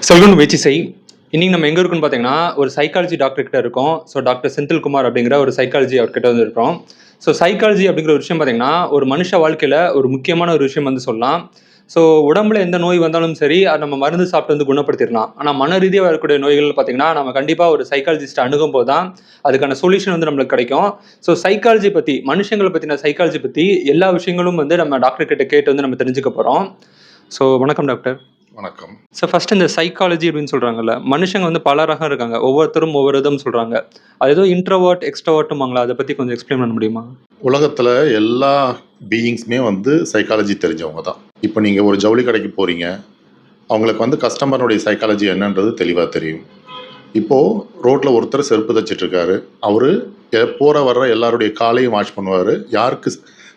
செல்வன் முயற்சி செய். இன்னைக்கு நம்ம எங்கே இருக்குன்னு பார்த்தீங்கன்னா ஒரு சைக்காலஜி டாக்டர் கிட்ட இருக்கோம். ஸோ டாக்டர் செந்தில்குமார் அப்படிங்கிற ஒரு சைக்காலஜி அவர்கிட்ட வந்து இருக்கோம். ஸோ சைக்காலஜி அப்படிங்கிற ஒரு விஷயம் பார்த்தீங்கன்னா ஒரு மனுஷ வாழ்க்கையில் ஒரு முக்கியமான ஒரு விஷயம் வந்து சொல்லலாம். ஸோ உடம்புல எந்த நோய் வந்தாலும் சரி அதை நம்ம மருந்து சாப்பிட்டு வந்து குணப்படுத்திடலாம். ஆனால் மன ரீதியாக வரக்கூடிய நோய்கள் பார்த்தீங்கன்னா நம்ம கண்டிப்பாக ஒரு சைக்காலஜிஸ்ட் அணுகும் போது தான் அதுக்கான சொல்யூஷன் வந்து நம்மளுக்கு கிடைக்கும். ஸோ சைக்காலஜி பற்றி மனுஷங்களை பற்றின சைக்காலஜி பற்றி எல்லா விஷயங்களும் வந்து நம்ம டாக்டர் கிட்ட கேட்டு வந்து நம்ம தெரிஞ்சுக்க போகிறோம். ஸோ வணக்கம் டாக்டர். வணக்கம். ஸோ ஃபர்ஸ்ட் இந்த சைக்காலஜி அப்படின்னு சொல்கிறாங்கல்ல, மனுஷங்க வந்து பல ரகம் இருக்காங்க, ஒவ்வொருத்தரும் ஒவ்வொரு விதம் சொல்கிறாங்க. அது ஏதோ இன்ட்ரோவர்ட் எக்ஸ்ட்ரோவர்ட்டுமாங்களா, அதை பற்றி கொஞ்சம் எக்ஸ்பிளைன் பண்ண முடியுமா? உலகத்தில் எல்லா பீயிங்ஸுமே வந்து சைக்காலஜி தெரிஞ்சவங்க தான். இப்போ நீங்கள் ஒரு ஜவுளி கடைக்கு போகிறீங்க, அவங்களுக்கு வந்து கஸ்டமருடைய சைக்காலஜி என்னன்றது தெளிவாக தெரியும். இப்போது ரோட்டில் ஒருத்தர் செருப்பு தைச்சிட்ருக்காரு, அவர் போகிற வர்ற எல்லாருடைய காலையும் வாஷ் பண்ணுவார், யாருக்கு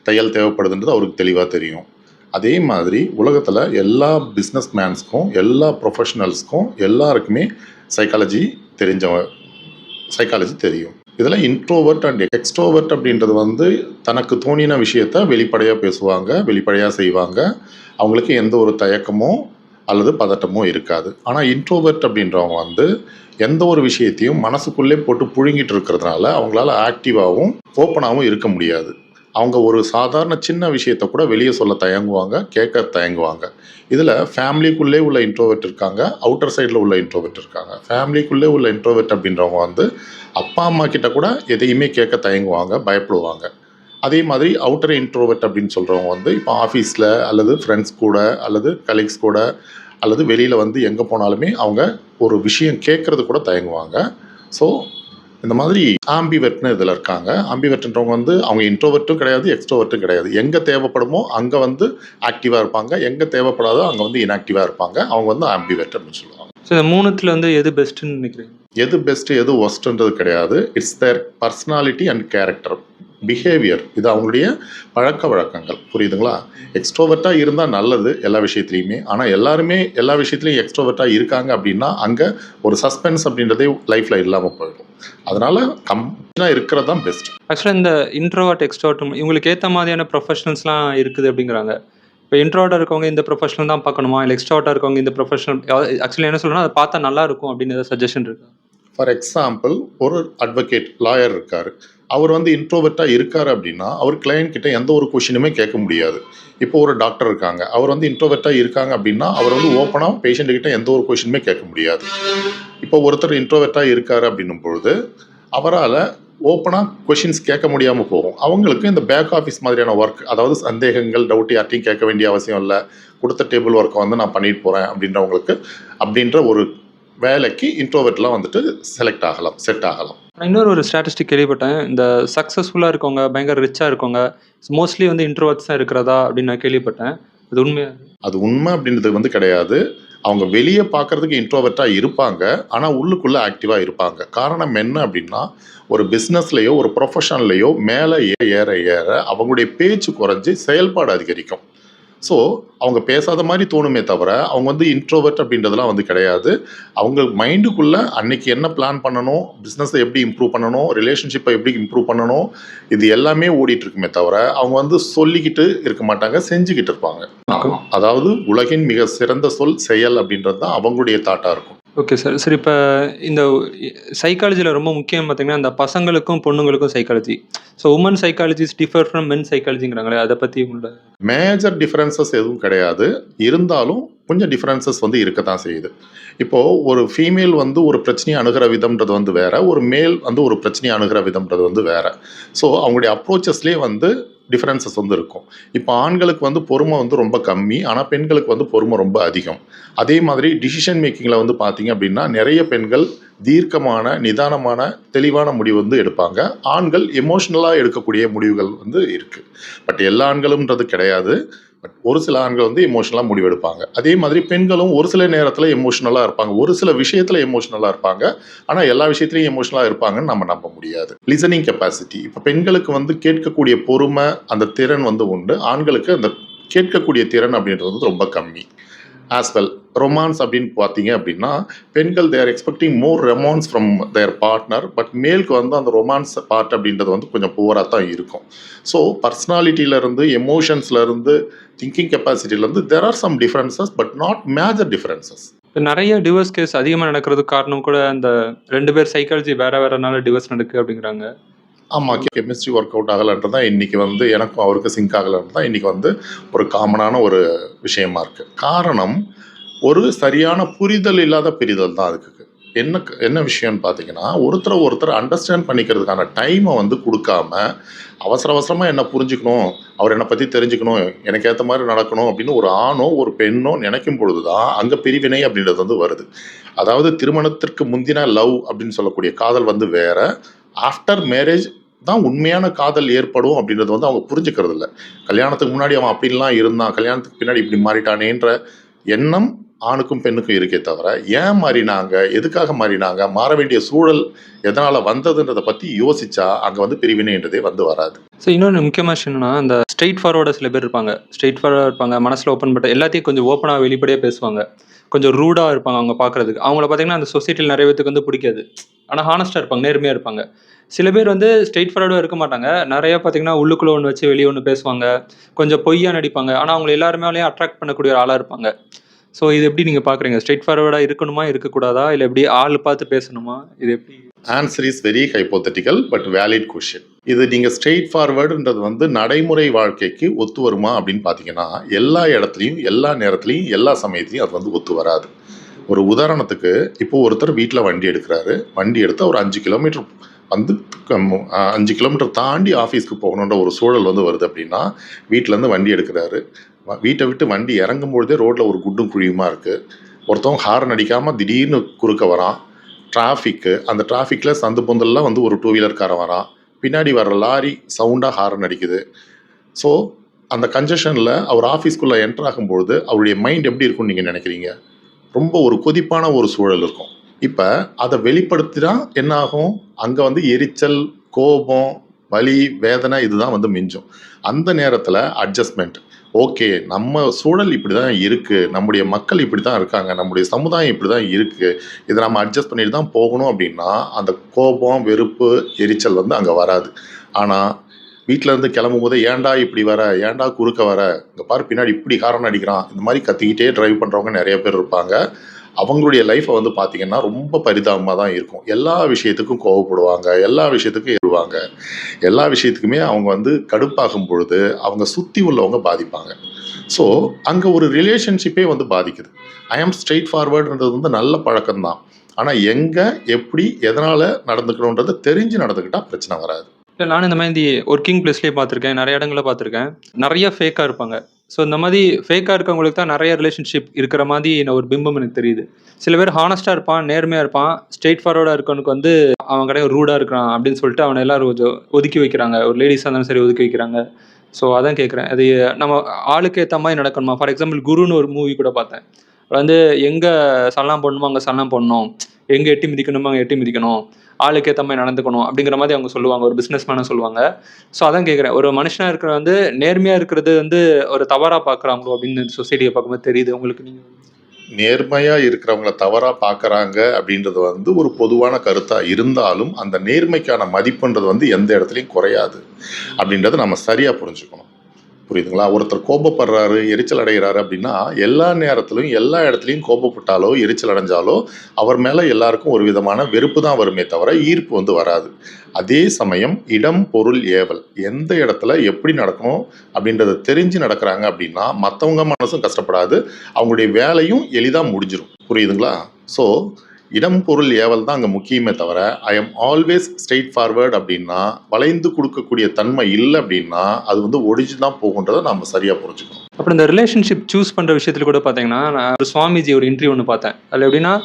தையல் தேவைப்படுதுன்றது அவருக்கு தெளிவாக தெரியும். அதே மாதிரி உலகத்தில் எல்லா பிஸ்னஸ் மேன்ஸ்க்கும் எல்லா ப்ரொஃபஷனல்ஸ்க்கும் எல்லாருக்குமே சைக்காலஜி தெரியும். இதில் இன்ட்ரோவர்ட் அண்ட் எக்ஸ்ட்ரோவர்ட் அப்படின்றது வந்து தனக்கு தோணின விஷயத்த வெளிப்படையாக பேசுவாங்க, வெளிப்படையாக செய்வாங்க, அவங்களுக்கு எந்த ஒரு தயக்கமோ அல்லது பதட்டமோ இருக்காது. ஆனால் இன்ட்ரோவர்ட் அப்படின்றவங்க வந்து எந்த ஒரு விஷயத்தையும் மனசுக்குள்ளே போட்டு புழுங்கிட்டு இருக்கிறதுனால அவங்களால ஆக்டிவாகவும் ஓப்பனாகவும் இருக்க முடியாது. அவங்க ஒரு சாதாரண சின்ன விஷயத்த கூட வெளியே சொல்ல தயங்குவாங்க, கேட்க தயங்குவாங்க. இதில் ஃபேமிலிக்குள்ளே உள்ள இன்ட்ரோவர்ட் இருக்காங்க, அவுட்டர் சைடில் உள்ள இன்ட்ரோவர்ட் இருக்காங்க. ஃபேமிலிக்குள்ளே உள்ள இன்ட்ரோவர்ட் அப்படின்றவங்க வந்து அப்பா அம்மா கிட்ட கூட எதையுமே கேட்க தயங்குவாங்க, பயப்படுவாங்க. அதே மாதிரி அவுட்டர் இன்ட்ரோவர்ட் அப்படின்னு சொல்கிறவங்க வந்து இப்போ ஆஃபீஸில் அல்லது ஃப்ரெண்ட்ஸ் கூட அல்லது கலீக்ஸ் கூட அல்லது வெளியில் வந்து எங்கே போனாலுமே அவங்க ஒரு விஷயம் கேட்குறது கூட தயங்குவாங்க. ஸோ இந்த மாதிரி ஆம்பிவெர்ட்னு இதில் இருக்காங்க. ஆம்பிவெர்ட்ன்றவங்க வந்து அவங்க இன்ட்ரோவர்ட்டும் கிடையாது, எக்ஸ்ட்ரோவர்ட்டும் கிடையாது. எங்கே தேவைப்படுமோ அங்கே வந்து ஆக்டிவாக இருப்பாங்க, எங்கே தேவைப்படாதோ அங்கே வந்து இன்ஆக்டிவாக இருப்பாங்க. அவங்க வந்து ஆம்பிவெர்ட் அப்படின்னு சொல்லுவாங்க. ஸோ இந்த மூணுத்தில் வந்து எது பெஸ்ட்டுன்னு நினைக்கிறீங்க? எது பெஸ்ட்டு எது ஒஸ்ட்டுன்றது கிடையாது. It's their personality and character, behaviour. இது அவங்களுடைய பழக்க வழக்கங்கள், புரியுதுங்களா? எக்ஸ்ட்ரோவர்ட்டாக இருந்தால் நல்லது எல்லா விஷயத்துலையுமே. ஆனால் எல்லாருமே எல்லா விஷயத்துலையும் எக்ஸ்ட்ரோவர்ட்டாக இருக்காங்க அப்படின்னா அங்கே ஒரு சஸ்பென்ஸ் அப்படின்றதே லைஃப்பில் இல்லாமல் போயிடும். அதனால் கம்ப்ளீட்டாக இருக்கிறது தான் பெஸ்ட். ஆக்சுவலாக இந்த இன்ட்ரோவர்ட் எக்ஸ்ட்ரோவர்ட் இவங்களுக்கு ஏற்ற மாதிரியான ப்ரொஃபஷனல்ஸ்லாம் இருக்குது அப்படிங்கிறாங்க. இப்போ இன்ட்ரோவர்ட்டாக இருக்கவங்க இந்த ப்ரொஃபஷனல் தான் பார்க்கணுமா, இல்லை எக்ஸ்ட்ரோவர்ட்டாக இருக்கவங்க இந்த ப்ரொஃபஷனல் ஆக்சுவலி என்ன சொல்கிறேன்னா அதை பார்த்தா நல்லா இருக்கும் அப்படின்னு ஏதாவது சஜஷன் இருக்கா? ஃபார் எக்ஸாம்பிள், ஒரு அட்வொகேட் லாயர் இருக்கார், அவர் வந்து இன்ட்ரோவர்ட்டாக இருக்கார் அப்படின்னா அவர் கிளையண்ட் கிட்ட எந்த ஒரு கொஷினுமே கேட்க முடியாது. இப்போ ஒரு டாக்டர் இருக்காங்க, அவர் வந்து இன்ட்ரோவர்ட்டாக இருக்காங்க அப்படின்னா அவர் வந்து ஓப்பனாக பேஷண்ட்டுக்கிட்ட எந்த ஒரு கொஷினுமே கேட்க முடியாது. இப்போ ஒருத்தர் இன்ட்ரோவர்ட்டாக இருக்கார் அப்படின்னும் பொழுது அவரால் ஓப்பனாக கொஷின்ஸ் கேட்க முடியாமல் போகும். அவங்களுக்கு இந்த பேக் ஆஃபீஸ் மாதிரியான ஒர்க், அதாவது சந்தேகங்கள், டவுட் யார்ட்டையும் கேட்க வேண்டிய அவசியம் இல்லை, கொடுத்த டேபிள் ஒர்க்கை வந்து நான் பண்ணிட்டு போகிறேன் அப்படின்றவங்களுக்கு அப்படின்ற ஒரு வேலைக்கு இன்ட்ரோவர்ட்லாம் வந்துட்டு செட் ஆகலாம். இன்னொரு ஒரு ஸ்டாட்டிஸ்டிக் கேள்விப்பட்டேன், இந்த சக்ஸஸ்ஃபுல்லாக இருக்கவங்க, பயங்கர ரிச்சாக இருக்கவங்க மோஸ்ட்லி வந்து இன்ட்ரோவர்ட்ஸ் தான் இருக்கிறதா அப்படின்னு நான் கேள்விப்பட்டேன். அது உண்மையா? அது உண்மை அப்படின்றது வந்து கிடையாது. அவங்க வெளியே பார்க்குறதுக்கு இன்ட்ரோவர்ட்டாக இருப்பாங்க, ஆனால் உள்ளுக்குள்ளே ஆக்டிவாக இருப்பாங்க. காரணம் என்ன அப்படின்னா, ஒரு பிஸ்னஸ்லேயோ ஒரு ப்ரொஃபஷன்லேயோ மேலே ஏற ஏற அவங்களுடைய பேச்சு குறைஞ்சி செயல்பாடு அதிகரிக்கும். ஸோ அவங்க பேசாத மாதிரி தோணுமே தவிர அவங்க வந்து இன்ட்ரோவர்ட் அப்படின்றதுலாம் வந்து கிடையாது. அவங்க மைண்டுக்குள்ளே அன்னைக்கு என்ன பிளான் பண்ணணும், பிஸ்னஸை எப்படி இம்ப்ரூவ் பண்ணணும், ரிலேஷன்ஷிப்பை எப்படி இம்ப்ரூவ் பண்ணணும், இது எல்லாமே ஓடிட்டு இருக்குமே தவிர அவங்க வந்து சொல்லிக்கிட்டு இருக்க மாட்டாங்க, செஞ்சுக்கிட்டு இருப்பாங்க. அதாவது உலகின் மிக சிறந்த சொல் செயல் அப்படின்றது தான் அவங்களுடைய தாட்டாக இருக்கும். Okay sir. சரி, இப்போ இந்த சைக்காலஜியில் ரொம்ப முக்கியம் பார்த்தீங்கன்னா இந்த பசங்களுக்கும் பொண்ணுங்களுக்கும் psychology. So women psychologies differ from men சைக்காலஜிங்கிறாங்களே, அதை பற்றி உள்ள மேஜர் டிஃப்ரென்சஸ் எதுவும் கிடையாது. இருந்தாலும் கொஞ்சம் டிஃப்ரென்சஸ் வந்து இருக்கத்தான் செய்யுது. இப்போது ஒரு ஃபீமேல் வந்து ஒரு பிரச்சனையை அணுகிற விதம்ன்றது வந்து வேறு, ஒரு மேல் வந்து ஒரு பிரச்சனையை அணுகிற விதம்ன்றது வந்து வேறு. ஸோ அவங்களுடைய அப்ரோச்சஸ்லேயே வந்து டிஃப்ரென்சஸ் வந்து இருக்கும். இப்போ ஆண்களுக்கு வந்து பொறுமை வந்து ரொம்ப கம்மி, ஆனால் பெண்களுக்கு வந்து பொறுமை ரொம்ப அதிகம். அதே மாதிரி டிசிஷன் மேக்கிங்கில் வந்து பார்த்திங்க அப்படின்னா நிறைய பெண்கள் தீர்க்கமான, நிதானமான, தெளிவான முடிவு வந்து எடுப்பாங்க. ஆண்கள் எமோஷ்னலாக எடுக்கக்கூடிய முடிவுகள் வந்து இருக்குது. பட் எல்லா ஆண்களும்ன்றது கிடையாது. பட் ஒரு சில ஆண்கள் வந்து எமோஷனலாக முடிவெடுப்பாங்க. அதே மாதிரி பெண்களும் ஒரு சில நேரத்தில் எமோஷனலாக இருப்பாங்க, ஒரு சில விஷயத்தில் எமோஷனலாக இருப்பாங்க. ஆனால் எல்லா விஷயத்துலையும் எமோஷனலாக இருப்பாங்கன்னு நம்ம நம்ப முடியாது. லிசனிங் கெப்பாசிட்டி, இப்போ பெண்களுக்கு வந்து கேட்கக்கூடிய பொறுமை, அந்த திறன் வந்து உண்டு. ஆண்களுக்கு அந்த கேட்கக்கூடிய திறன் அப்படின்றது வந்து ரொம்ப கம்மி. ஆஸ் வெல் ரொமான்ஸ் அப்படின்னு பார்த்தீங்க அப்படின்னா பெண்கள் தேர் expecting more romance from there partner. But மேலுக்கு வந்து அந்த ரொமான்ஸ் பார்ட் அப்படின்றது வந்து கொஞ்சம் புவராக தான் இருக்கும். ஸோ பர்சனாலிட்டியிலேருந்து, எமோஷன்ஸ்லேருந்து, திங்கிங் கெப்பாசிட்டியிலேருந்து there are some differences, but not major differences. இப்ப நெறைய டிவோர்ஸ் கேஸ் அதிகமா நடக்கிறதுக்கு காரணம் கூட அந்த 2 பேர் சைக்காலஜி வேற வேறனால டிவோர்ஸ் நடக்கு அப்படிங்கிறாங்க. ஆமா. கெமிஸ்ட்ரி ஒர்க் அவுட் ஆகலன்றது தான் இன்னைக்கு வந்து எனக்கும் அவருக்கும் சிங்க் ஆகலன்றது தான் இன்னைக்கு வந்து ஒரு காமனான ஒரு விஷயமா இருக்கு. காரணம், ஒரு சரியான புரிதல் இல்லாத பிரிதல் தான் அதுக்கு. என்ன விஷயம்னு பார்த்தீங்கன்னா, ஒருத்தர ஒருத்தர் அண்டர்ஸ்டாண்ட் பண்ணிக்கிறதுக்கான டைமை வந்து குடுக்காம, அவசர அவசரமா என்ன புரிஞ்சுக்கணும், அவர் என்னை பத்தி தெரிஞ்சுக்கணும், எனக்கு ஏத்த மாரி நடக்கணும் அப்படின்னு ஒரு ஆணோ, ஒரு பெண்ணோ நினைக்கும் பொழுது தான், அங்க பிரிவினை அப்படின்றது வந்து வருது. அதாவது திருமணத்திற்கு முந்தின லவ் அப்படின்னு சொல்லக்கூடிய காதல் வந்து வேற. ஆஃப்டர் மேரேஜ் தான் உண்மையான காதல் ஏற்படும் அப்படின்றது வந்து அவங்க புரிஞ்சுக்கிறது இல்ல. கல்யாணத்துக்கு முன்னாடி அவன் அப்படிலாம் இருந்தான், கல்யாணத்துக்கு பின்னாடி இப்படி மாறிட்டானேன்ற எண்ணம் ஆணுக்கும் பெண்ணுக்கும் இருக்கே தவிர, ஏன் மாறினாங்க, எதுக்காக மாறினாங்க, மாற வேண்டிய சூழல் எதனால வந்ததுன்றத பத்தி யோசிச்சா அங்க வந்து பிரிவினைன்றதே வந்து வராது. ஸோ இன்னொன்னு முக்கியமான விஷயம் என்னன்னா, அந்த ஸ்ட்ரெய்ட் ஃபார்வர்டா சில பேர் இருப்பாங்க. ஸ்ட்ரெய்ட் ஃபார்வர்டா இருப்பாங்க. மனசுல ஓப்பன் பண்ற எல்லாத்தையும் கொஞ்சம் ஓப்பனா வெளிப்படையா பேசுவாங்க. கொஞ்சம் ரூடா இருப்பாங்க அவங்க பார்க்கறதுக்கு. அவங்கள பார்த்தீங்கன்னா, அந்த சொசைட்டில நெறைய பேத்துக்கு வந்து பிடிக்காது. ஆனா ஹானஸ்ட்டா இருப்பாங்க. நேர்மையா இருப்பாங்க. சில பேர் வந்து ஸ்ட்ரெய்ட் ஃபார்வர்டா இருக்க மாட்டாங்க. நெறைய பார்த்தீங்கன்னா, உள்ளுக்குள்ள ஒண்ணு வச்சு வெளிய ஒண்ணு பேசுவாங்க. கொஞ்சம் பொய்யா நடிப்பாங்க. ஆனா அவங்கள எல்லார் மேலயும் அட்ராக்ட் பண்ணக்கூடிய ஒரு ஆளா இருப்பாங்க. ஸோ இது எப்படி நீங்க பார்க்குறீங்க? ஸ்ட்ரெய்ட் ஃபார்வர்டா இருக்கணுமா? இருக்கக்கூடாதா? இல்ல எப்படி ஆள் பார்த்து பேசணுமா? இது எப்படி? Answer is very hypothetical but valid question. இது நீங்க ஸ்ட்ரெயிட் ஃபார்வர்டுன்றது வந்து நடைமுறை வாழ்க்கைக்கு ஒத்து வருமா அப்படின்னு பார்த்தீங்கன்னா, எல்லா இடத்துலையும், எல்லா நேரத்துலையும், எல்லா சமயத்துலையும் அது வந்து ஒத்து வராது. ஒரு உதாரணத்துக்கு, இப்போ ஒருத்தர் வீட்டில் வண்டி எடுக்கிறாரு. வண்டி எடுத்து ஒரு 5 கிலோமீட்டர் வந்து 5 கிலோமீட்டர் தாண்டி ஆஃபீஸ்க்கு போகணுன்ற ஒரு சூழல் வந்து வருது அப்படின்னா, வீட்டிலேருந்து வண்டி எடுக்கிறாரு. வீட்டை விட்டு வண்டி இறங்கும் பொழுதே ரோட்டில் ஒரு குண்டும் குழியுமா இருக்குது. ஒருத்தவங்க ஹார்ன் அடிக்காமல் திடீர்னு குறுக்க வரான். டிராஃபிக்கு, அந்த டிராஃபிக்கில் சந்து பொந்தெல்லாம் வந்து ஒரு 2 வீலர்காரன் வரான். பின்னாடி வர்ற லாரி சவுண்டாக ஹார்ன் அடிக்குது. ஸோ அந்த கன்ஜெஷனில் அவர் ஆஃபீஸ்க்குள்ளே என்டர் ஆகும்பொழுது அவருடைய மைண்ட் எப்படி இருக்கும்னு நீங்கள் நினைக்கிறீங்க? ரொம்ப ஒரு கொதிப்பான ஒரு சூழல் இருக்கும். இப்போ அதை வெளிப்படுத்தினா என்ன ஆகும்? அங்கே வந்து எரிச்சல், கோபம், வலி, வேதனை இதுதான் வந்து மிஞ்சும். அந்த நேரத்தில் அட்ஜஸ்ட்மெண்ட். ஓகே, நம்ம சூழல் இப்படி தான் இருக்குது, நம்முடைய மக்கள் இப்படி தான் இருக்காங்க, நம்முடைய சமுதாயம் இப்படி தான் இருக்குது, இதை நம்ம அட்ஜஸ்ட் பண்ணிட்டு தான் போகணும் அப்படின்னா அந்த கோபம், வெறுப்பு, எரிச்சல் வந்து அங்கே வராது. ஆனால் வீட்டில் இருந்து கிளம்பும் போது ஏன்டா இப்படி வர, ஏன்டா குறுக்க வர, இங்கே பாரு பின்னாடி இப்படி ஹாரன் அடிக்கிறான், இந்த மாதிரி கத்திக்கிட்டே டிரைவ் பண்ணுறவங்க நிறைய பேர் இருப்பாங்க. அவங்களுடைய லைஃப்பை வந்து பார்த்தீங்கன்னா ரொம்ப பரிதாபமாக தான் இருக்கும். எல்லா விஷயத்துக்கும் கோவப்படுவாங்க, எல்லா விஷயத்துக்கும் ஏறுவாங்க, எல்லா விஷயத்துக்குமே அவங்க வந்து கடுப்பாகும் பொழுது அவங்க சுற்றி உள்ளவங்க பாதிப்பாங்க. ஸோ அங்கே ஒரு ரிலேஷன்ஷிப்பே வந்து பாதிக்குது. ஐ ஆம் ஸ்ட்ரெயிட் ஃபார்வர்டுன்றது வந்து நல்ல பழக்கம்தான். ஆனால் எங்கே, எப்படி, எதனால் நடந்துக்கணுன்றது தெரிஞ்சு நடந்துக்கிட்டால் பிரச்சனை வராது. இல்ல நானும் இந்த மாதிரி ஒர்க்கிங் பிளேஸ்லயே பார்த்துருக்கேன். நெறைய இடங்கள்ல பார்த்துருக்கேன். நெறைய ஃபேக்கா இருப்பாங்க. ஸோ இந்த மாரி ஃபேக்கா இருக்கவங்களுக்கு தான் நெறைய ரிலேஷன்ஷிப் இருக்கிற மாரி ஒரு பிம்பம் எனக்கு தெரியுது. சில பேர் ஹானஸ்ட்டா இருப்பான், நேர்மையா இருப்பான். ஸ்ட்ரெய்ட் ஃபார்வர்டா இருக்கவனுக்கு வந்து அவன் கிடையாது ரூடா இருக்கிறான் அப்படின்னு சொல்லிட்டு அவன எல்லாரும் கொஞ்சம் ஒதுக்கி வைக்கிறாங்க. ஒரு லேடீஸா இருந்தாலும் சரி ஒதுக்கி வைக்கிறாங்க. ஸோ அதான் கேட்கிறேன். அது நம்ம ஆளுக்கு ஏத்த மாரி நடக்கணுமா? ஃபார் எக்ஸாம்பிள் குருன்னு ஒரு மூவி கூட பார்த்தேன். வந்து எங்க சல்லாம் போடணுமோ அங்க சல்லம் போடணும். எங்க எட்டி மிதிக்கணுமோ அங்க எட்டி மிதிக்கணும். ஆளுக்கு ஏத்த மாரி நடந்துக்கணும். அப்படிங்கிற மாரி அவங்க சொல்லுவாங்க. ஒரு பிசினஸ் மேனா சொல்லுவாங்க. ஸோ அதான் கேட்கிறேன். ஒரு மனுஷனா இருக்கிற வந்து நேர்மையா இருக்கிறது வந்து ஒரு தவறா பார்க்குறாங்களோ அப்படின்னு சொசைட்டிய பார்க்கும்போது தெரியுது. உங்களுக்கு நீங்க நேர்மையாக இருக்கிறவங்கள தவறாக பார்க்குறாங்க அப்படின்றது வந்து ஒரு பொதுவான கருத்தாக இருந்தாலும் அந்த நேர்மைக்கான மதிப்புன்றது வந்து எந்த இடத்துலையும் குறையாது அப்படின்றத நம்ம சரியாக புரிஞ்சுக்கணும். புரியுதுங்களா? ஒருத்தர் கோபப்படுறாரு, எரிச்சல் அடைகிறாரு அப்படின்னா எல்லா நேரத்திலும் எல்லா இடத்துலையும் கோபப்பட்டாலோ எரிச்சல் அடைஞ்சாலோ அவர் மேலே எல்லாருக்கும் ஒரு விதமான வெறுப்பு தான் வருமே தவிர ஈர்ப்பு வந்து வராது. அதே சமயம் இடம், பொருள், ஏவல் எந்த இடத்துல எப்படி நடக்கணும் அப்படின்றத தெரிஞ்சு நடக்கிறாங்க அப்படின்னா மற்றவங்க மனசும் கஷ்டப்படாது, அவங்களுடைய வேலையும் எளிதாக முடிஞ்சிடும். புரியுதுங்களா? ஸோ இடம், பொருள், ஏவல் தான் அங்கே முக்கியமே தவிர I am always straight forward அப்படின்னா வளைந்து கொடுக்கக்கூடிய தன்மை இல்லை அப்படின்னா அது வந்து ஒடிஞ்சு தான் போகுன்றதை நம்ம சரியாக புரிஞ்சுக்கணும். அப்புறம் இந்த ரிலேஷன்ஷிப் சூஸ் பண்ற விஷயத்துல கூட பார்த்தீங்கன்னா, நான் ஒரு சுவாமிஜி ஒரு இன்டர்வியூ ஒண்ணு பார்த்தேன். அதுல எப்படின்னா,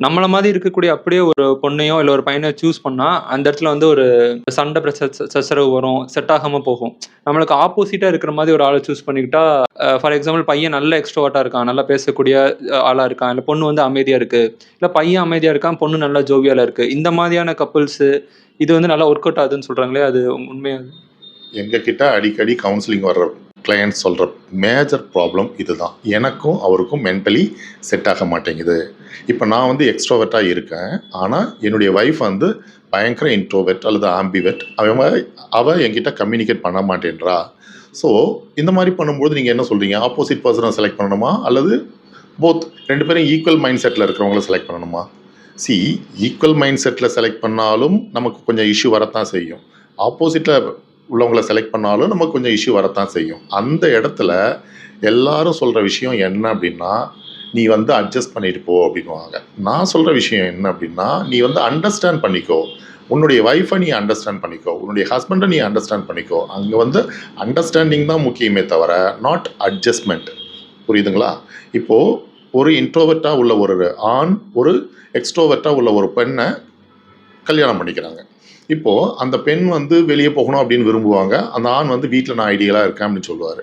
நம்மள மாதிரி இருக்கக்கூடிய அப்படியே ஒரு பொண்ணையோ, இல்ல ஒரு பையனையோ சூஸ் பண்ணா, அந்த இடத்துல வந்து ஒரு சண்டை சச்சரவு வரும். செட் ஆகாம போகும். நம்மளுக்கு ஆப்போசிட்டா இருக்கிற மாதிரி ஒரு ஆள சூஸ் பண்ணிக்கிட்டா, ஃபார் எக்ஸாம்பிள் பையன் நல்ல எக்ஸ்ட்ரோவர்ட்டா இருக்கான். நல்லா பேசக்கூடிய ஆளா இருக்கான். இல்ல பொண்ணு வந்து அமைதியா இருக்கு. இல்ல பையன் அமைதியா இருக்கான். பொண்ணு நல்லா ஜோவியலா இருக்கு. இந்த மாதிரியான கப்பிள்ஸு இது வந்து நல்லா ஒர்க் அவுட் ஆகுதுன்னு சொல்றாங்களே, அது உண்மையா? எங்ககிட்ட அடிக்கடி கவுன்சிலிங் வர்ற கிளையன்ட் சொல்கிற மேஜர் ப்ராப்ளம் இதுதான். எனக்கும் அவருக்கும் மென்டலி செட் ஆக மாட்டேங்குது. இப்போ நான் வந்து எக்ஸ்ட்ரோவெர்ட்டாக இருக்கேன், ஆனால் என்னுடைய ஒய்ஃப் வந்து பயங்கர இன்ட்ரோவெர்ட் அல்லது ஆம்பிவெர்ட். அவள் என்கிட்ட கம்யூனிகேட் பண்ண மாட்டேன்றா. ஸோ இந்த மாதிரி பண்ணும்போது நீங்கள் என்ன சொல்கிறீங்க? ஆப்போசிட் பர்சனை செலக்ட் பண்ணணுமா அல்லது போத் 2 பேரும் ஈக்குவல் மைண்ட் செட்டில் இருக்கிறவங்கள செலக்ட் பண்ணணுமா? ஈக்குவல் மைண்ட் செட்டில் செலக்ட் பண்ணாலும் நமக்கு கொஞ்சம் இஷ்யூ வரத்தான் செய்யும். ஆப்போசிட்டில் உள்ளவங்களை செலக்ட் பண்ணாலும் நமக்கு கொஞ்சம் இஷ்யூ வரத்தான் செய்யும். அந்த இடத்துல எல்லாரும் சொல்கிற விஷயம் என்ன அப்படின்னா, நீ வந்து அட்ஜஸ்ட் பண்ணிட்டு போ அப்படின்வாங்க. நான் சொல்கிற விஷயம் என்ன அப்படின்னா, நீ வந்து அண்டர்ஸ்டாண்ட் பண்ணிக்கோ. உன்னுடைய ஒய்ஃபை நீ அண்டர்ஸ்டாண்ட் பண்ணிக்கோ, உன்னுடைய ஹஸ்பண்டை நீ அண்டர்ஸ்டாண்ட் பண்ணிக்கோ. அங்கே வந்து அண்டர்ஸ்டாண்டிங் தான் முக்கியமே தவிர நாட் அட்ஜஸ்ட்மெண்ட். புரியுதுங்களா? இப்போது ஒரு இன்ட்ரோவர்ட்டாக உள்ள ஒரு ஆண் ஒரு எக்ஸ்ட்ரோவர்ட்டாக உள்ள ஒரு பெண்ணை கல்யாணம் பண்ணிக்கிறாங்க. இப்போது அந்த பெண் வந்து வெளியே போகணும் அப்படின்னு விரும்புவாங்க. அந்த ஆண் வந்து வீட்டில் நான் ஐடியலாக இருக்கேன் அப்படின்னு சொல்லுவார்.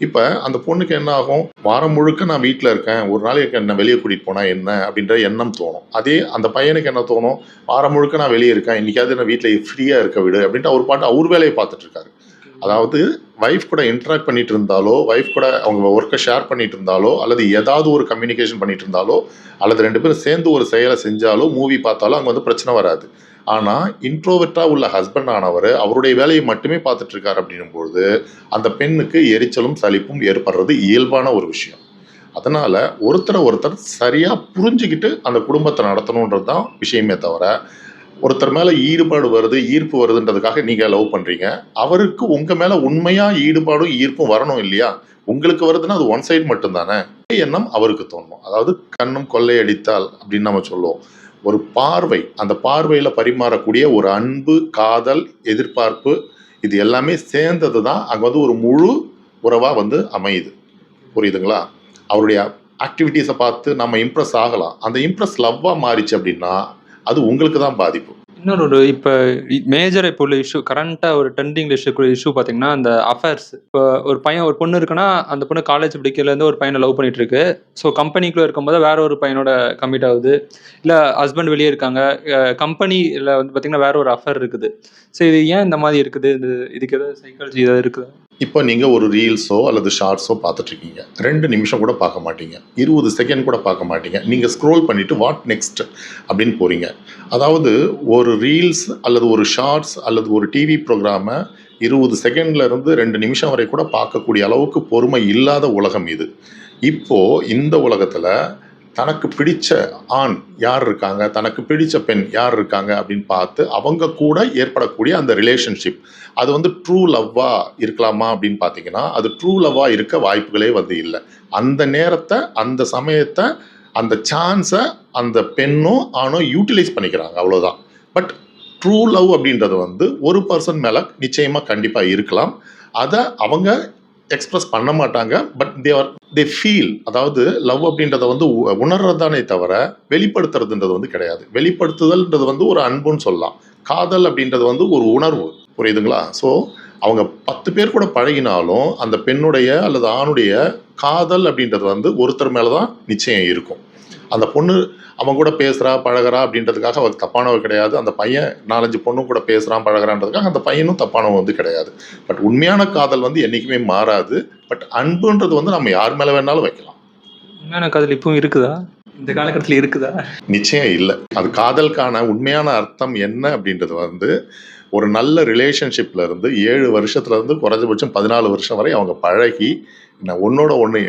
இப்போ அந்த பொண்ணுக்கு என்ன ஆகும்? வாரம் முழுக்க நான் வீட்டில் இருக்கேன், ஒரு நாளைக்கு என்ன வெளியே கூட்டிகிட்டு போனால் என்ன அப்படின்ற எண்ணம் தோணும். அதே அந்த பையனுக்கு என்ன தோணும்? வாரம் முழுக்க நான் வெளியே இருக்கேன், இன்றைக்காவது நான் வீட்டில் ஃப்ரீயாக இருக்க விடு அப்படின்ட்டு அவர் பாட்டு அவர் வேலையை பார்த்துட்ருக்காரு. அதாவது ஒய்ஃப் கூட இன்ட்ராக்ட் பண்ணிட்டு இருந்தாலோ, ஒய்ஃப் கூட அவங்க ஒர்க்கை ஷேர் பண்ணிட்டு இருந்தாலோ, அல்லது ஏதாவது ஒரு கம்யூனிகேஷன் பண்ணிட்டு இருந்தாலோ, அல்லது 2 பேரும் சேர்ந்து ஒரு செயலை செஞ்சாலோ, மூவி பார்த்தாலோ அங்கே வந்து பிரச்சனை வராது. ஆனால் இன்ட்ரோவர்ட்டாக உள்ள ஹஸ்பண்ட் ஆனவர் அவருடைய வேலையை மட்டுமே பார்த்துட்டு இருக்காரு அப்படின்னும்போது அந்த பெண்ணுக்கு எரிச்சலும் சலிப்பும் ஏற்படுறது இயல்பான ஒரு விஷயம். அதனால் ஒருத்தர் சரியாக புரிஞ்சுக்கிட்டு அந்த குடும்பத்தை நடத்தணுன்றது தான் விஷயமே தவிர, ஒருத்தர் மேலே ஈடுபாடு வருது, ஈர்ப்பு வருதுன்றதுக்காக நீங்கள் லவ் பண்ணுறீங்க. அவருக்கு உங்கள் மேலே உண்மையாக ஈடுபாடும் ஈர்ப்பும் வரணும் இல்லையா? உங்களுக்கு வருதுன்னா அது ஒன் சைடு மட்டும்தானே. எண்ணம் அவருக்கு தோணும். அதாவது கண்ணும் கொள்ளையடித்தால் அப்படின்னு நம்ம சொல்லுவோம். ஒரு பார்வை, அந்த பார்வையில் பரிமாறக்கூடிய ஒரு அன்பு, காதல், எதிர்பார்ப்பு, இது எல்லாமே சேர்ந்தது தான் அங்கே வந்து ஒரு முழு உறவாக வந்து அமையுது. புரியுதுங்களா? அவருடைய ஆக்டிவிட்டீஸை பார்த்து நம்ம இம்ப்ரெஸ் ஆகலாம். அந்த இம்ப்ரெஸ் லவ்வாக மாறிச்சு அப்படின்னா அது உங்களுக்கு தான் பாதிப்பு. இன்னொரு இப்போ மேஜர் இப்போ உள்ள இஷ்யூ, கரண்ட்டாக ஒரு ட்ரெண்டிங்கில் இஷ்யூ பார்த்தீங்கன்னா அந்த அஃபேர்ஸ். இப்போ ஒரு பையன் ஒரு பொண்ணு இருக்குன்னா அந்த பொண்ணு காலேஜ் படிக்கிறதுலேருந்து ஒரு பையனை லவ் பண்ணிட்டு இருக்கு. ஸோ கம்பெனிக்குள்ளே இருக்கும்போது வேற ஒரு பையனோட கமிட் ஆகுது, இல்லை ஹஸ்பண்ட் வெளியே இருக்காங்க, கம்பெனியில் வந்து பார்த்தீங்கன்னா வேற ஒரு அஃபேர் இருக்குது. ஸோ இது ஏன் இந்த மாதிரி இருக்குது? இதுக்கு ஏதாவது சைக்காலஜி ஏதாவது இருக்குது? இப்போ நீங்கள் ஒரு ரீல்ஸோ அல்லது ஷார்ட்ஸோ பார்த்துட்ருக்கீங்க. 2 நிமிஷம் கூட பார்க்க மாட்டீங்க, 20 செகண்ட் கூட பார்க்க மாட்டீங்க. நீங்கள் ஸ்க்ரோல் பண்ணிவிட்டு வாட் நெக்ஸ்ட் அப்படின்னு போகிறீங்க. அதாவது ஒரு ரீல்ஸ் அல்லது ஒரு ஷார்ட்ஸ் அல்லது ஒரு டிவி ப்ரோக்ராமை 20 செகண்ட்லேருந்து 2 நிமிஷம் வரை கூட பார்க்கக்கூடிய அளவுக்கு பொறுமை இல்லாத உலகம் இது. இப்போது இந்த உலகத்தில் தனக்கு பிடிச்ச ஆண் யார் இருக்காங்க, தனக்கு பிடிச்ச பெண் யார் இருக்காங்க அப்படின்னு பார்த்து அவங்க கூட ஏற்படக்கூடிய அந்த ரிலேஷன்ஷிப், அது வந்து ட்ரூ லவ்வாக இருக்கலாமா அப்படின்னு பார்த்தீங்கன்னா அது ட்ரூ லவ்வாக இருக்க வாய்ப்புகளே வந்து இல்லை. அந்த நேரத்தை, அந்த சமயத்தை, அந்த சான்ஸை அந்த பெண்ணும் ஆணும் யூட்டிலைஸ் பண்ணிக்கிறாங்க, அவ்வளோதான். பட் ட்ரூ லவ் அப்படின்றது வந்து ஒரு பர்சன் மேலே நிச்சயமாக கண்டிப்பாக இருக்கலாம். அதை அவங்க எக்ஸ்பிரஸ் பண்ண மாட்டாங்க. But they feel. அதாவது லவ் அப்படின்றத வந்து உணர்றதானே தவிர வெளிப்படுத்துறதுன்றது வந்து கிடையாது. வெளிப்படுத்துதல்ன்றது வந்து ஒரு அன்புன்னு சொல்லலாம். காதல் அப்படின்றது வந்து ஒரு உணர்வு. புரியுதுங்களா? ஸோ அவங்க 10 பேர் கூட பழகினாலும் அந்த பெண்ணுடைய அல்லது ஆணுடைய காதல் அப்படின்றது வந்து ஒருத்தர் மேலே தான் நிச்சயம் இருக்கும். அந்த பொண்ணு அவன் கூட பேசுகிறா பழகிறா அப்படின்றதுக்காக அவள் தப்பானவ கிடையாது. அந்த பையன் 4-5 பொண்ணும் கூட பேசுகிறான் பழகிறான்றதுக்காக அந்த பையனும் தப்பானவன் வந்து கிடையாது. பட் உண்மையான காதல் வந்து என்றைக்குமே மாறாது. பட் அன்புன்றது வந்து நம்ம யார் மேலே வேணாலும் வைக்கலாம். உண்மையான காதல் இப்பவும் இருக்குதா? இந்த காலகட்டத்தில் இருக்குதா? நிச்சயம் இல்லை. அது காதலுக்கான உண்மையான அர்த்தம் என்ன அப்படின்றது வந்து ஒரு நல்ல ரிலேஷன்ஷிப்பில் இருந்து 7 வருஷத்துலேருந்து குறைஞ்சபட்சம் 14 வருஷம் வரை அவங்க பழகி ஒன்னோட ஒன்று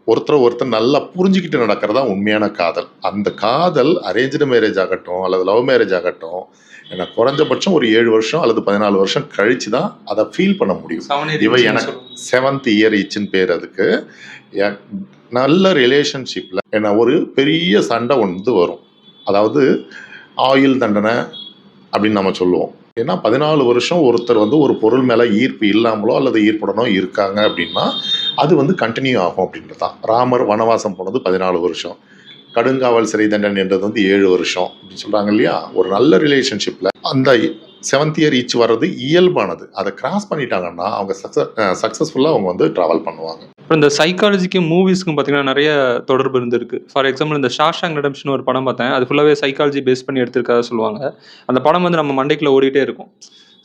ஒருத்தர் நல்லா புரிஞ்சுக்கிட்டு நடக்கிறதா உண்மையான காதல். அந்த காதல் அரேஞ்சு மேரேஜ் ஆகட்டும் அல்லது லவ் மேரேஜ் ஆகட்டும், ஏன்னா குறைஞ்சபட்சம் ஒரு 7 வருஷம் அல்லது 14 வருஷம் கழிச்சு தான் அதை ஃபீல் பண்ண முடியும். இவ எனக்கு 7th இயர் ஈச்சுன்னு பேர். அதுக்கு நல்ல ரிலேஷன்ஷிப்பில் ஏன்னா ஒரு பெரிய சண்டை வந்து வரும். அதாவது ஆயுள் தண்டனை அப்படின்னு நம்ம சொல்லுவோம். ஏன்னா 14 வருஷம் ஒருத்தர் வந்து ஒரு பொருள் மேலே ஈர்ப்பு இல்லாமலோ அல்லது ஈர்ப்புடனோ இருக்காங்க அப்படின்னா அது வந்து கண்டினியூ ஆகும் அப்படின்றது தான். ராமர் வனவாசம் போனது 14 வருஷம், கடுங்காவல் சிறை தண்டனை என்றது வந்து 7 வருஷம் அப்படின்னு சொல்கிறாங்க இல்லையா? ஒரு நல்ல ரிலேஷன்ஷிப்பில் அந்த 7th இயர் ஈச் வர்றது இயல்பானது. அதை கிராஸ் பண்ணிட்டாங்கன்னா அவங்க சக்ஸஸ்ஃபுல்லாக அவங்க வந்து ட்ராவல் பண்ணுவாங்க. அப்புறம் இந்த சைக்காலஜிக்கும் மூவிஸ்க்கும் பார்த்தீங்கன்னா நிறைய தொடர்பு இருந்திருக்கு. ஃபார் எக்ஸாம்பிள் இந்த ஷாஷாங்க் ரிடெம்ப்ஷன் ஒரு படம் பார்த்தேன். அது ஃபுல்லாகவே சைக்காலஜி பேஸ் பண்ணி எடுத்திருக்காத சொல்லுவாங்க. அந்த படம் வந்து நம்ம மண்டைக்குள்ளே ஓடிட்டே இருக்கும்.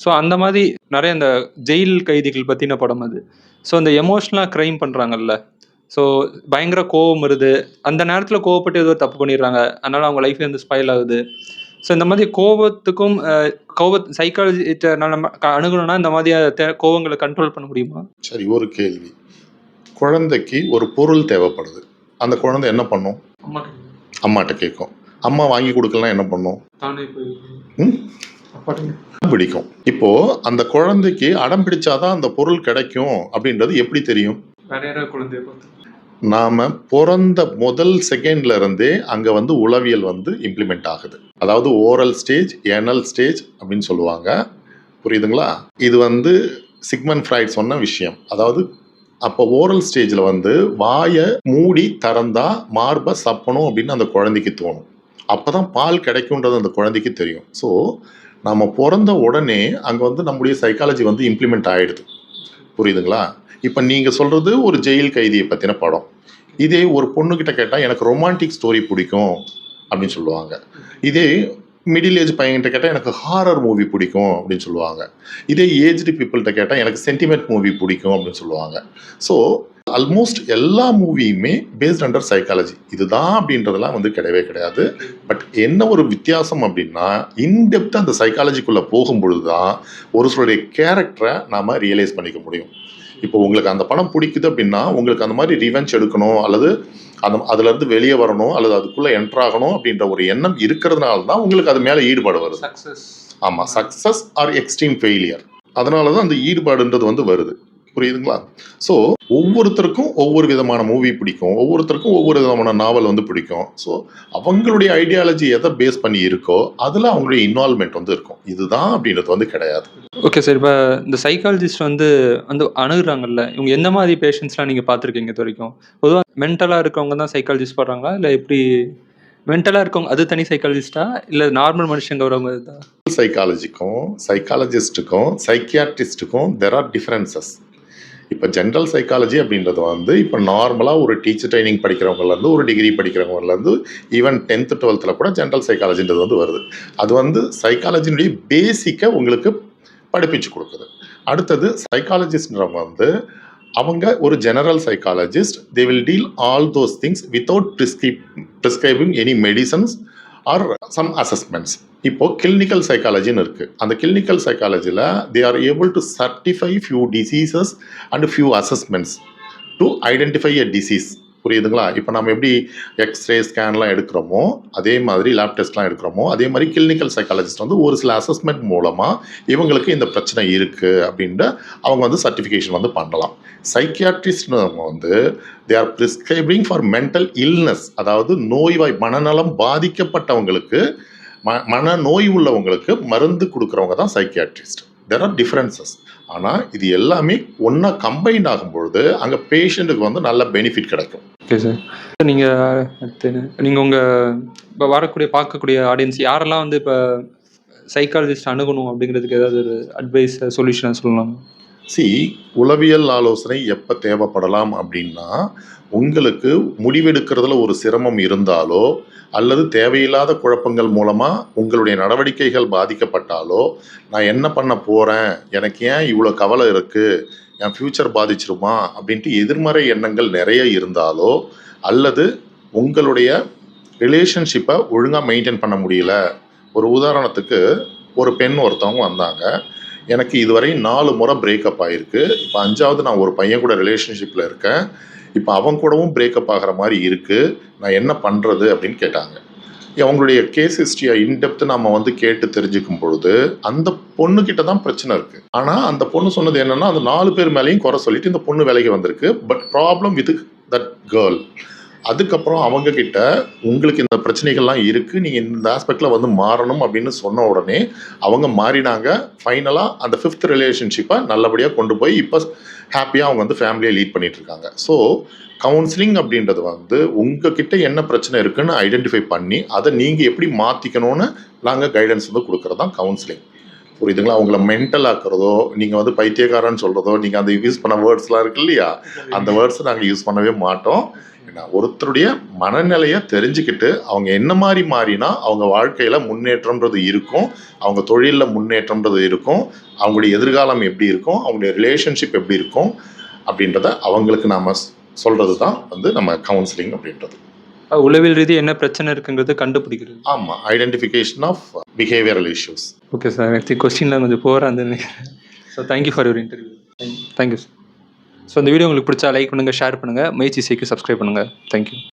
ஸோ அந்த மாதிரி நிறைய இந்த ஜெயில் கைதிகள் பற்றின படம் அது. ஸோ இந்த எமோஷ்னலாக க்ரைம் பண்ணுறாங்கல்ல, ஸோ பயங்கர கோவம் வருது, அந்த நேரத்தில் கோவப்பட்டு ஏதோ தப்பு பண்ணிடுறாங்க, அதனால் அவங்க லைஃபே வந்து ஸ்பாயில் ஆகுது. ஸோ இந்த மாதிரி கோபத்துக்கும் சைக்காலஜி நம்ம அணுகணும்னா இந்த மாதிரி கோவங்களை கண்ட்ரோல் பண்ண முடியுமா? சரி, ஒரு கேள்வி. குழந்தைக்கு ஒரு பொருள் தேவைப்படுது. அந்த குழந்தை என்ன பண்ணும்? அம்மாட்ட கேட்கும். அம்மா வாங்கி கொடுக்கலாம் என்ன பண்ணும்? பிடிக்கும். இப்போ அந்த குழந்தைக்கு அடம் பிடிச்சாதான் அந்த பொருள் கிடைக்கும் அப்படின்றது எப்படி தெரியும்? நாம பிறந்த முதல் செகண்ட்ல இருந்தே அங்க வந்து உளவியல் வந்து இம்ப்ளிமெண்ட் ஆகுது. அதாவது ஓரல் ஸ்டேஜ், ஏனல் ஸ்டேஜ் அப்படின்னு சொல்லுவாங்க. புரியுதுங்களா? இது வந்து சிக்மண்ட் ஃப்ராய்ட் சொன்ன விஷயம். அதாவது அப்போ ஓரல் ஸ்டேஜ்ல வந்து வாயை மூடி திறந்தா மார்பை சப்பணும் அப்படின்னு அந்த குழந்தைக்கு தோணும். அப்பதான் பால் கிடைக்கும்ன்றது அந்த குழந்தைக்கு தெரியும். ஸோ நம்ம பிறந்த உடனே அங்கே வந்து நம்முடைய சைக்காலஜி வந்து இம்ப்ளிமெண்ட் ஆகிடுது. புரியுதுங்களா? இப்போ நீங்கள் சொல்கிறது ஒரு ஜெயில் கைதியை பற்றின படம். இதே ஒரு பொண்ணுக்கிட்ட கேட்டால் எனக்கு ரொமான்டிக் ஸ்டோரி பிடிக்கும் அப்படின்னு சொல்லுவாங்க. இதே மிடில் ஏஜ் பையன்கிட்ட கேட்டால் எனக்கு ஹாரர் மூவி பிடிக்கும் அப்படின்னு சொல்லுவாங்க. இதே ஏஜ்டு பீப்புள்கிட்ட கேட்டால் எனக்கு சென்டிமெண்ட் மூவி பிடிக்கும் அப்படின்னு சொல்லுவாங்க. ஸோ ஆல்மோஸ்ட் எல்லா மூவியுமே பேஸ்ட் அண்டர் சைக்காலஜி. இதுதான் அப்படின்றதெல்லாம் வந்து கிடையவே கிடையாது. பட் என்ன ஒரு வித்தியாசம் அப்படின்னா, இன்டெப்த் அந்த சைக்காலஜிக்குள்ளே போகும்பொழுது தான் ஒரு சிலருடைய கேரக்டரை நாம் ரியலைஸ் பண்ணிக்க முடியும். இப்போ உங்களுக்கு அந்த படம் பிடிக்குது அப்படின்னா, உங்களுக்கு அந்த மாதிரி ரிவெஞ்ச் எடுக்கணும் அல்லது அதுலேருந்து வெளியே வரணும் அல்லது அதுக்குள்ளே என்டர் ஆகணும் அப்படின்ற ஒரு எண்ணம் இருக்கிறதுனால தான் உங்களுக்கு அது மேலே ஈடுபாடு வருது. ஆமாம், சக்ஸஸ் ஆர் எக்ஸ்ட்ரீம் ஃபெயிலியர். அதனால தான் அந்த ஈடுபாடுன்றது வந்து வருது. புரியுதுங்களா? ஸோ ஒவ்வொருத்தருக்கும் ஒவ்வொரு விதமான மூவி பிடிக்கும், ஒவ்வொருத்தருக்கும் ஒவ்வொரு விதமான நாவல் வந்து பிடிக்கும். ஸோ அவங்களுடைய ஐடியாலஜி எதை பேஸ் பண்ணி இருக்கோ அதில் அவங்களுடைய இன்வால்மெண்ட் வந்து இருக்கும். இதுதான் அப்படின்றது வந்து கிடையாது. Okay sir. இப்போ இந்த சைக்காலஜிஸ்ட் வந்து அணுகுறாங்கல்ல, இவங்க எந்த மாதிரி பேஷண்ட்ஸ்லாம் நீங்கள் பார்த்துருக்கீங்க இது வரைக்கும்? பொதுவாக மென்டலாக இருக்கவங்க தான் சைக்காலஜிஸ்ட் போடுறாங்களா, இல்லை எப்படி? மென்டலாக இருக்கவங்க அது தனி சைக்காலஜிஸ்டா, இல்லை நார்மல் மனுஷங்க வரவங்க தான்? சைக்காலஜிக்கும் சைக்காலஜிஸ்ட்டுக்கும் சைக்கியாட்ரிஸ்ட்டுக்கும் தெர் ஆர் டிஃப்ரென்சஸ். இப்போ ஜென்ரல் சைக்காலஜி அப்படின்றது வந்து இப்போ நார்மலாக ஒரு டீச்சர் ட்ரைனிங் படிக்கிறவங்கலேருந்து ஒரு டிகிரி படிக்கிறவங்கலேருந்து ஈவன் 10th 12th கூட ஜென்ரல் சைக்காலஜின்றது வந்து வருது. அது வந்து சைக்காலஜினுடைய பேசிக்கை உங்களுக்கு படிப்பிச்சு கொடுக்குது. அடுத்தது சைக்காலஜிஸ்ட்ன்றவங்க வந்து அவங்க ஒரு general psychologist. They will deal all those things without prescribing any medicines or some assessments. இப்போ கிளினிக்கல் சைக்காலஜின்னு இருக்குது. அந்த கிளினிக்கல் சைக்காலஜியில் they are able to certify few diseases and few assessments to identify a disease. புரியுதுங்களா? இப்போ நம்ம எப்படி x ray ஸ்கேன்லாம் எடுக்கிறோமோ அதே மாதிரி லேப் டெஸ்ட்லாம் எடுக்கிறோமோ அதே மாதிரி கிளினிக்கல் சைக்காலஜிஸ்ட் வந்து ஒரு சில அசஸ்மெண்ட் மூலமாக இவங்களுக்கு இந்த பிரச்சனை இருக்குது அப்படின்ட்டு அவங்க வந்து சர்டிஃபிகேஷன் வந்து பண்ணலாம். சைக்கியாட்ரிஸ்ட்னு வந்து they are prescribing for mental illness. அதாவது நோய்வாய் மனநலம் பாதிக்கப்பட்டவங்களுக்கு மனநோய் உள்ளவங்களுக்கு மருந்து கொடுக்குறவங்க தான் சைக்கியாட்ரிஸ்ட். There are differences. ஆனால் இது எல்லாமே ஒன்றா கம்பைன்ட் ஆகும்பொழுது அங்கே பேஷண்ட்டுக்கு வந்து நல்ல பெனிஃபிட் கிடைக்கும். Okay sir. நீங்கள் உங்கள் இப்போ வரக்கூடிய பார்க்கக்கூடிய ஆடியன்ஸ் யாரெல்லாம் வந்து இப்போ சைக்காலஜிஸ்ட் அணுகணும் அப்படிங்கிறதுக்கு ஏதாவது ஒரு அட்வைஸ் சொல்யூஷன் சொல்லலாம்? உளவியல் ஆலோசனை எப்போ தேவைப்படலாம் அப்படின்னா, உங்களுக்கு முடிவெடுக்கிறதுல ஒரு சிரமம் இருந்தாலோ அல்லது தேவையில்லாத குழப்பங்கள் மூலமாக உங்களுடைய நடவடிக்கைகள் பாதிக்கப்பட்டாலோ, நான் என்ன பண்ண போகிறேன், எனக்கு ஏன் இவ்வளோ கவலை இருக்குது, என் ஃப்யூச்சர் பாதிச்சிருமா அப்படின்ட்டு எதிர்மறை எண்ணங்கள் நிறைய இருந்தாலோ, அல்லது உங்களுடைய ரிலேஷன்ஷிப்பை ஒழுங்காக மெயின்டைன் பண்ண முடியல. ஒரு உதாரணத்துக்கு ஒரு பெண் ஒருத்தவங்க வந்தாங்க, எனக்கு இதுவரை 4 முறை பிரேக்கப் ஆகிருக்கு. இப்போ 5வது நான் ஒரு பையன் கூட ரிலேஷன்ஷிப்பில் இருக்கேன். இப்போ அவங்க கூடவும் பிரேக்கப் ஆகிற மாதிரி இருக்குது. நான் என்ன பண்ணுறது அப்படின்னு கேட்டாங்க. அவங்களுடைய கேஸ் ஹிஸ்ட்ரியை இன்டெப்த் நம்ம வந்து கேட்டு தெரிஞ்சுக்கும் பொழுது அந்த பொண்ணுக்கிட்ட தான் பிரச்சனை இருக்குது. ஆனால் அந்த பொண்ணு சொன்னது என்னென்னா, அந்த 4 பேர் மேலேயும் குறை சொல்லிட்டு இந்த பொண்ணு வேலைக்கு வந்திருக்கு. But problem with that girl. அதுக்கப்புறம் அவங்கக்கிட்ட உங்களுக்கு இந்த பிரச்சனைகள்லாம் இருக்குது, நீங்கள் இந்த ஆஸ்பெக்டில் வந்து மாறணும் அப்படின்னு சொன்ன உடனே அவங்க மாறினாங்க. ஃபைனலாக அந்த 5th ரிலேஷன்ஷிப்பை நல்லபடியாக கொண்டு போய் இப்போ ஹாப்பியாக அவங்க வந்து ஃபேமிலியை லீட் பண்ணிகிட்ருக்காங்க. ஸோ கவுன்சிலிங் அப்படின்றது வந்து உங்ககிட்ட என்ன பிரச்சனை இருக்குன்னு ஐடென்டிஃபை பண்ணி அதை நீங்கள் எப்படி மாற்றிக்கணும்னு நாங்கள் கைடன்ஸ் வந்து கொடுக்குறது தான் கவுன்சிலிங். புரியுதுங்களா? அவங்கள மென்டல் ஆக்குறதோ, நீங்கள் வந்து பைத்தியக்காரன்னு சொல்கிறதோ, நீங்கள் அந்த யூஸ் பண்ண வேர்ட்ஸ்லாம் இருக்கு இல்லையா, அந்த வேர்ட்ஸை நாங்கள் யூஸ் பண்ணவே மாட்டோம். ஒருத்தருடைய மனநிலையை தெரிஞ்சுக்கிட்டு அவங்க என்ன மாதிரி மாறினா அவங்க வாழ்க்கையில் முன்னேற்றம்ன்றது இருக்கும், அவங்க தொழிலில் முன்னேற்றம்ன்றது இருக்கும், அவங்களுடைய எதிர்காலம் எப்படி இருக்கும், அவங்களுடைய ரிலேஷன்ஷிப் எப்படி இருக்கும் அப்படின்றத அவங்களுக்கு நாம் சொல்கிறது தான் வந்து நம்ம கவுன்சிலிங் அப்படின்றது. உளவியல் ரீதி என்ன பிரச்சனை இருக்குங்கிறது கண்டுபிடிக்கிறது. ஆமாம், identification of behavioural issues. Okay sir. Next கொஸ்டின்லாம் கொஞ்சம் போகிறேன். So thank you for your interview. Thank you sir. So இந்த வீடியோ உங்களுக்கு பிடிச்சா லைக் பண்ணுங்கள், ஷேர் பண்ணுங்கள், முயற்சி செய்க்கு சப்ஸ்கிரைப் பண்ணுங்கள். தேங்க்யூ.